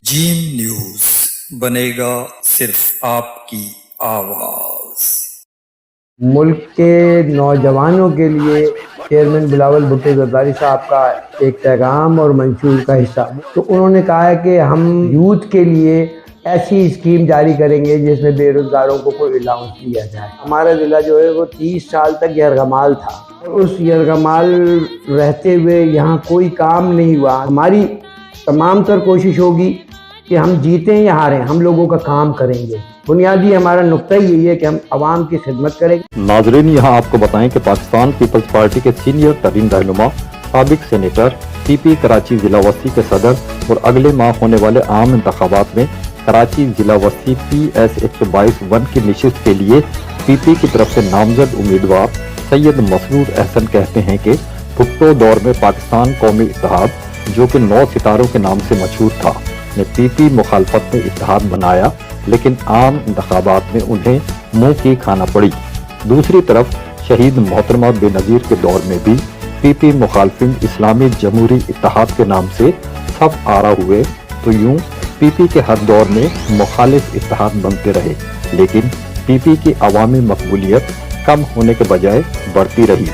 جیم news بنے گا صرف آپ کی آواز۔ ملک کے نوجوانوں کے لیے چیئرمین بلاول بھٹو زرداری صاحب کا ایک پیغام اور منشور کا حصہ، تو انہوں نے کہا ہے کہ ہم یوتھ کے لیے ایسی اسکیم جاری کریں گے جس میں بے روزگاروں کو کوئی الاؤنس دیا جائے۔ ہمارا ضلع جو ہے وہ 30 سال تک یرغمال تھا، اس یرغمال رہتے ہوئے یہاں کوئی کام نہیں ہوا۔ ہماری تمام تر کوشش ہوگی کہ ہم جیتیں یا ہاریں، ہم لوگوں کا کام کریں گے۔ بنیادی ہمارا نقطہ یہی ہے کہ ہم عوام کی خدمت کریں گے۔ ناظرین، یہاں آپ کو بتائیں کہ پاکستان پیپلز پارٹی کے سینئر ترین رہنما، سابق سینیٹر، پی پی کراچی ضلع وسطی کے صدر اور اگلے ماہ ہونے والے عام انتخابات میں کراچی ضلع وسطی PS 122 کی نشست کے لیے پی پی کی طرف سے نامزد امیدوار سید مسرور احسن کہتے ہیں کہ بھٹو دور میں پاکستان قومی اتحاد، جو کہ 9 ستاروں کے نام سے مشہور تھا، نے پی پی مخالفت میں اتحاد بنایا، لیکن عام انتخابات میں انہیں منہ کی کھانا پڑی۔ دوسری طرف شہید محترمہ بے نظیر کے دور میں بھی پی پی مخالفین اسلامی جمہوری اتحاد کے نام سے صف آرا ہوئے، تو یوں پی پی کے ہر دور میں مخالف اتحاد بنتے رہے، لیکن پی پی کی عوامی مقبولیت کم ہونے کے بجائے بڑھتی رہی۔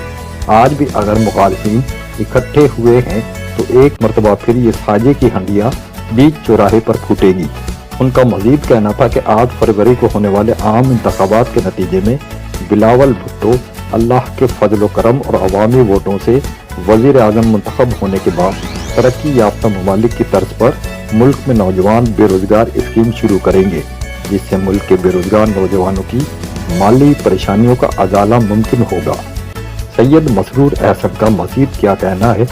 آج بھی اگر مخالفین اکٹھے ہوئے ہیں تو ایک مرتبہ پھر یہ ساجے کی ہنڈیاں بیچ چوراہے پر پھوٹے گی۔ ان کا مزید کہنا تھا کہ 8 فروری کو ہونے والے عام انتخابات کے نتیجے میں بلاول بھٹو اللہ کے فضل و کرم اور عوامی ووٹوں سے وزیر اعظم منتخب ہونے کے بعد ترقی یافتہ ممالک کی طرز پر ملک میں نوجوان بے روزگار اسکیم شروع کریں گے، جس سے ملک کے بے روزگار نوجوانوں کی مالی پریشانیوں کا ازالہ ممکن ہوگا۔ سید مسرور احسن کا مزید کیا کہنا ہے،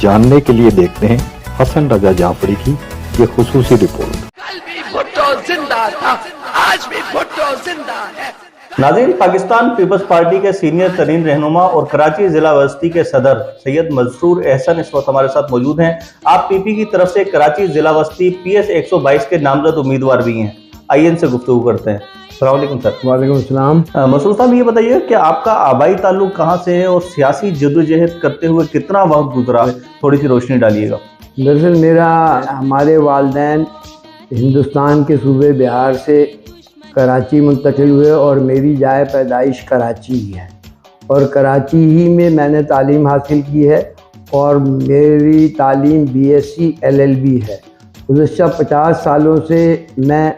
جاننے کے لیے دیکھتے ہیں حسن رضا جعفری کی یہ خصوصی رپورٹ۔ کل بھی بھٹو زندہ تھا، آج بھی بھٹو زندہ ہے۔ ناظرین، پاکستان پیپلز پارٹی کے سینئر ترین رہنما اور کراچی ضلع وسطی کے صدر سید مسرور احسن اس وقت ہمارے ساتھ موجود ہیں۔ آپ پی پی کی طرف سے کراچی ضلع وسطی PS 122 کے نامزد امیدوار بھی ہیں۔ آئیے ان سے گفتگو کرتے ہیں۔ السلام علیکم سر۔ وعلیکم السلام۔ مسرور صاحب، یہ بتائیے کہ آپ کا آبائی تعلق کہاں سے ہے اور سیاسی جدوجہد کرتے ہوئے کتنا وقت گزرا ہے؟ تھوڑی سی روشنی ڈالیے گا۔ دراصل ہمارے والدین ہندوستان کے صوبے بہار سے کراچی منتقل ہوئے اور میری جائے پیدائش کراچی ہی ہے، اور کراچی ہی میں میں نے تعلیم حاصل کی ہے، اور میری تعلیم BSc LLB ہے۔ گزشتہ 50 سالوں سے میں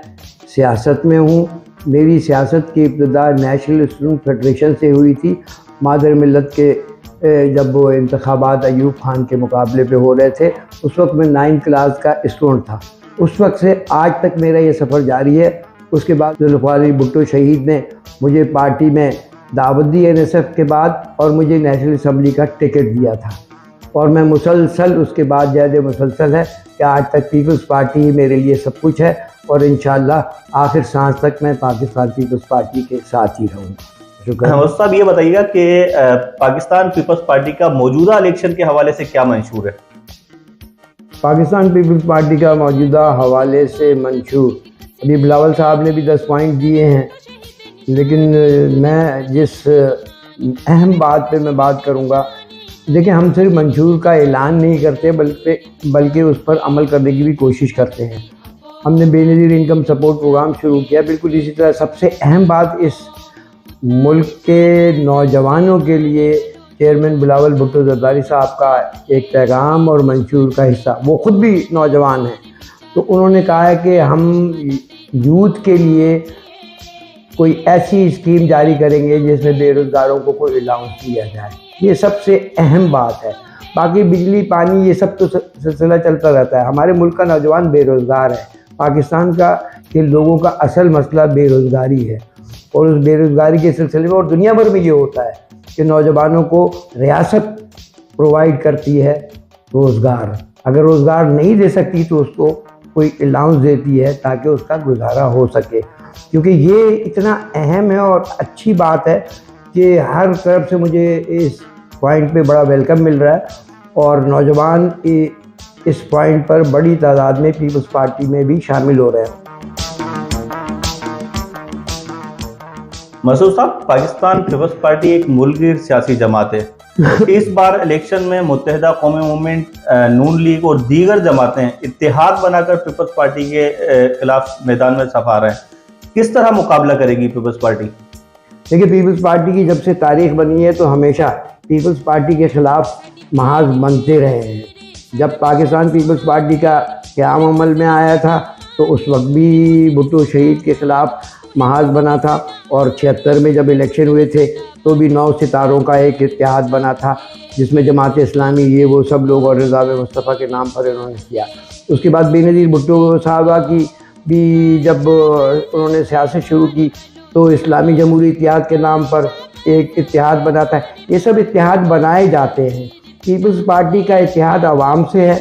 سیاست میں ہوں۔ میری سیاست کی ابتدا نیشنل اسٹوڈنٹ فیڈریشن سے ہوئی تھی۔ مادر ملت کے جب وہ انتخابات ایوب خان کے مقابلے پہ ہو رہے تھے، اس وقت میں 9th کلاس کا اسٹوڈنٹ تھا۔ اس وقت سے آج تک میرا یہ سفر جاری ہے۔ اس کے بعد ذوالفقار علی بھٹو شہید نے مجھے پارٹی میں دعوت دی NSF کے بعد، اور مجھے نیشنل اسمبلی کا ٹکٹ دیا تھا، اور میں مسلسل اس کے بعد جہد مسلسل ہے کہ آج تک پیپلز پارٹی ہی میرے لیے سب کچھ ہے، اور انشاءاللہ آخر سانس تک میں پاکستان پیپلز پارٹی کے ساتھ ہی رہوں گا۔ شکریہ۔ مسرور صاحب، یہ بتائیے گا کہ پاکستان پیپلز پارٹی کا موجودہ الیکشن کے حوالے سے کیا منشور ہے؟ پاکستان پیپلز پارٹی کا موجودہ حوالے سے منشور، ابھی بلاول صاحب نے بھی 10 پوائنٹ دیے ہیں، لیکن میں جس اہم بات پہ میں بات کروں گا، دیکھیں ہم صرف منشور کا اعلان نہیں کرتے بلکہ اس پر عمل کرنے کی بھی کوشش کرتے ہیں۔ ہم نے بے نظیر انکم سپورٹ پروگرام شروع کیا، بالکل اسی طرح سب سے اہم بات اس ملک کے نوجوانوں کے لیے چیئرمین بلاول بھٹو زرداری صاحب کا ایک پیغام اور منشور کا حصہ، وہ خود بھی نوجوان ہیں، تو انہوں نے کہا ہے کہ ہم یوتھ کے لیے کوئی ایسی اسکیم جاری کریں گے جس میں بے روزگاروں کو کوئی الاؤنس دیا جائے۔ یہ سب سے اہم بات ہے۔ باقی بجلی، پانی، یہ سب تو سلسلہ چلتا رہتا ہے۔ ہمارے ملک کا نوجوان بے روزگار ہے۔ پاکستان کے لوگوں کا اصل مسئلہ بے روزگاری ہے، اور اس بے روزگاری کے سلسلے میں اور دنیا بھر میں یہ ہوتا ہے کہ نوجوانوں کو ریاست پرووائڈ کرتی ہے روزگار، اگر روزگار نہیں دے سکتی تو اس کو کوئی الاؤنس دیتی ہے تاکہ اس کا گزارا ہو سکے۔ کیونکہ یہ اتنا اہم ہے اور اچھی بات ہے کہ ہر طرف سے مجھے اس پوائنٹ پہ بڑا ویلکم مل رہا ہے، اور نوجوان اس پوائنٹ پر بڑی تعداد میں پیپلز پارٹی میں بھی شامل ہو رہے ہیں۔ مسعود صاحب، پاکستان پیپلز پارٹی ایک ملک گیر سیاسی جماعت ہے. اس بار الیکشن میں متحدہ قومی موومنٹ، نون لیگ اور دیگر جماعتیں اتحاد بنا کر پیپلز پارٹی کے خلاف میدان میں صف آ رہے ہیں. کس طرح مقابلہ کرے گی پیپلز پارٹی؟ دیکھیے، پیپلز پارٹی کی جب سے تاریخ بنی ہے تو ہمیشہ پیپلز پارٹی کے خلاف محاذ بنتے رہے ہیں. جب پاکستان پیپلز پارٹی کا قیام عمل میں آیا تھا تو اس وقت بھی بھٹو شہید کے خلاف محاذ بنا تھا، اور 76 میں جب الیکشن ہوئے تھے تو بھی 9 ستاروں کا ایک اتحاد بنا تھا، جس میں جماعت اسلامی یہ وہ سب لوگ اور رضا مصطفیٰ کے نام پر انہوں نے کیا. اس کے بعد بے نظیر بھٹو صاحبہ کی بھی جب انہوں نے سیاست شروع کی تو اسلامی جمہوری اتحاد کے نام پر ایک اتحاد بنا تھا. یہ سب اتحاد بنائے جاتے ہیں. پیپلز پارٹی کا اتحاد عوام سے ہے،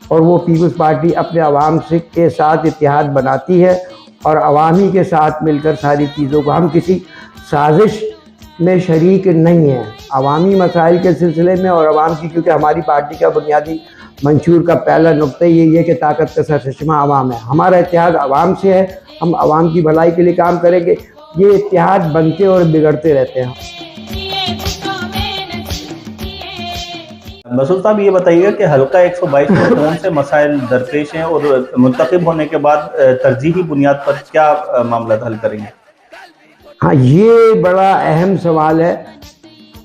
اور وہ پیپلز پارٹی اپنے عوام سے کے ساتھ اتحاد بناتی ہے، اور عوامی کے ساتھ مل کر ساری چیزوں کو، ہم کسی سازش میں شریک نہیں ہیں. عوامی مسائل کے سلسلے میں اور عوام کی، کیونکہ ہماری پارٹی کا بنیادی منشور کا پہلا نقطہ یہی ہے کہ طاقت کا سرچشمہ عوام ہے. ہمارا اتحاد عوام سے ہے، ہم عوام کی بھلائی کے لیے کام کریں گے. یہ اتحاد بنتے اور بگڑتے رہتے ہیں. مسعود صاحب، یہ بتائیے کہ حلقہ 122 میں کون سے مسائل درپیش ہیں، اور منتخب ہونے کے بعد ترجیحی بنیاد پر کیا معاملات حل کریں گے؟ ہاں، یہ بڑا اہم سوال ہے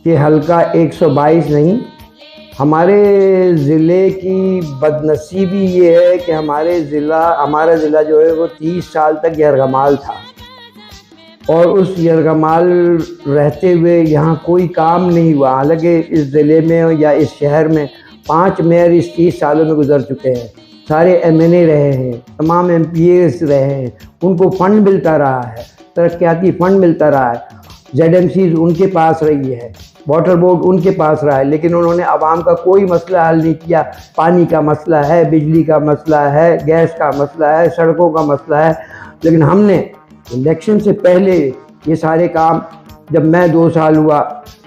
کہ حلقہ 122 نہیں. ہمارے ضلع کی بدنصیبی یہ ہے کہ ہمارا ضلع جو ہے وہ 30 سال تک یرغمال تھا، اور اس یرغمال رہتے ہوئے یہاں کوئی کام نہیں ہوا. حالانکہ اس ضلع میں یا اس شہر میں 5 میئر اس 30 سالوں میں گزر چکے ہیں. سارے MNA رہے ہیں، تمام MPAs رہے ہیں، ان کو فنڈ ملتا رہا ہے، ترقیاتی فنڈ ملتا رہا ہے. ZMCs ان کے پاس رہی ہے، واٹر بورڈ ان کے پاس رہا ہے، لیکن انہوں نے عوام کا کوئی مسئلہ حل نہیں کیا. پانی کا مسئلہ ہے، بجلی کا مسئلہ ہے، گیس کا مسئلہ ہے، سڑکوں کا مسئلہ ہے. لیکن ہم نے الیکشن سے پہلے یہ سارے کام، جب میں 2 سال ہوا،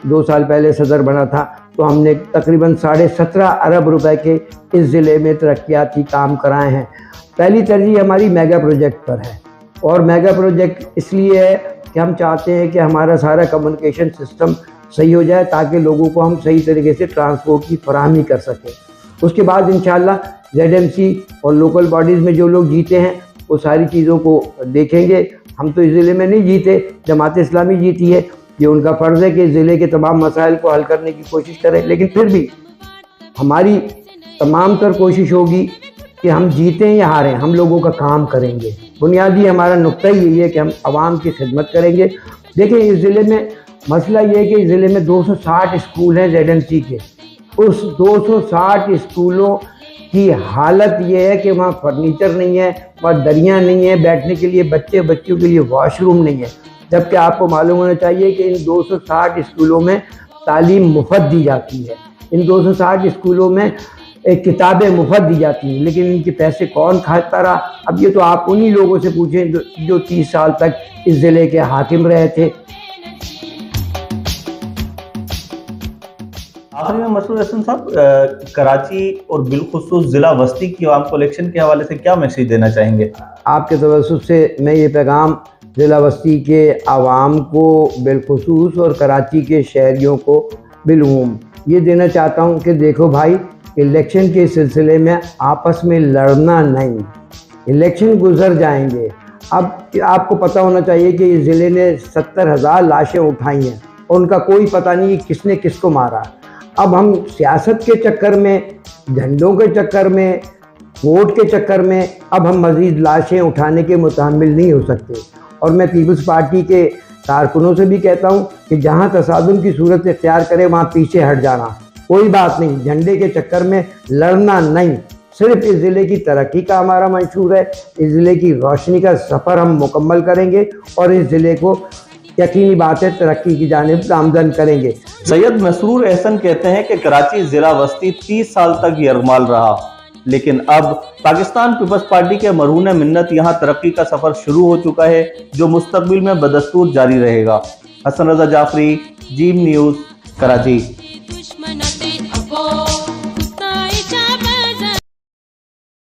2 سال پہلے صدر بنا تھا، تو ہم نے تقریباً 17.5 ارب روپے کے اس ضلع میں ترقیاتی کام کرائے ہیں. پہلی ترجیح ہماری میگا پروجیکٹ پر ہے، اور میگا پروجیکٹ اس لیے ہے کہ ہم چاہتے ہیں کہ ہمارا سارا کمیونیکیشن سسٹم صحیح ہو جائے تاکہ لوگوں کو ہم صحیح طریقے سے ٹرانسپورٹ کی فراہمی کر سکیں. اس کے بعد انشاءاللہ ZMC اور لوکل باڈیز میں جو لوگ جیتے ہیں وہ ساری چیزوں کو دیکھیں گے. ہم تو اس ضلع میں نہیں جیتے، جماعت اسلامی جیتی ہے. یہ ان کا فرض ہے کہ ضلع کے تمام مسائل کو حل کرنے کی کوشش کریں، لیکن پھر بھی ہماری تمام تر کوشش ہوگی کہ ہم جیتیں یا ہاریں، ہم لوگوں کا کام کریں گے. بنیادی ہمارا نقطہ یہی ہے کہ ہم عوام کی خدمت کریں گے. دیکھیں، اس ضلع میں مسئلہ یہ ہے کہ اس ضلع میں 260 اسکول ہیں ZMC کے. اس 260 اسکولوں کی حالت یہ ہے کہ وہاں فرنیچر نہیں ہے، وہاں دریاں نہیں ہیں بیٹھنے کے لیے، بچوں کے لیے واش روم نہیں ہے. جبکہ آپ کو معلوم ہونا چاہیے کہ ان 260 اسکولوں میں تعلیم مفت دی جاتی ہے. ان 260 اسکولوں میں کتابیں مفت دی جاتی ہیں، لیکن ان کے پیسے کون کھاتا رہا؟ اب یہ تو آپ انہی لوگوں سے پوچھیں جو 30 سال تک اس ضلع کے حاکم رہے تھے. آخری میں مسعود احسن صاحب، کراچی اور بالخصوص ضلع وسطی کی عوام کو الیکشن کے حوالے سے کیا میسیج دینا چاہیں گے؟ آپ کے توسط سے میں یہ پیغام ضلع وسطی کے عوام کو بالخصوص اور کراچی کے شہریوں کو بالعموم یہ دینا چاہتا ہوں کہ دیکھو بھائی، الیکشن کے سلسلے میں آپس میں لڑنا نہیں. الیکشن گزر جائیں گے. اب آپ کو پتہ ہونا چاہیے کہ اس ضلع نے 70,000 لاشیں اٹھائی ہیں، اور ان کا کوئی پتہ نہیں کہ کس نے کس کو مارا. اب ہم سیاست کے چکر میں، جھنڈوں کے چکر میں، ووٹ کے چکر میں اب ہم مزید لاشیں اٹھانے کے متحمل نہیں ہو سکتے. اور میں پیپلز پارٹی کے کارکنوں سے بھی کہتا ہوں کہ جہاں تصادم کی صورت اختیار کرے وہاں پیچھے ہٹ جانا. کوئی بات نہیں، جھنڈے کے چکر میں لڑنا نہیں. صرف اس ضلع کی ترقی کا ہمارا منشور ہے. اس ضلع کی روشنی کا سفر ہم مکمل کریں گے، اور اس ضلع کو یقینی بات ہے ترقی کی جانب گامزن کریں گے. سید مسرور احسن کہتے ہیں کہ کراچی ضلع وسطی 30 سال تک یرغمال رہا، لیکن اب پاکستان پیپلز پارٹی کے مرہون منت یہاں ترقی کا سفر شروع ہو چکا ہے، جو مستقبل میں بدستور جاری رہے گا. حسن رضا جعفری، جیم نیوز، کراچی.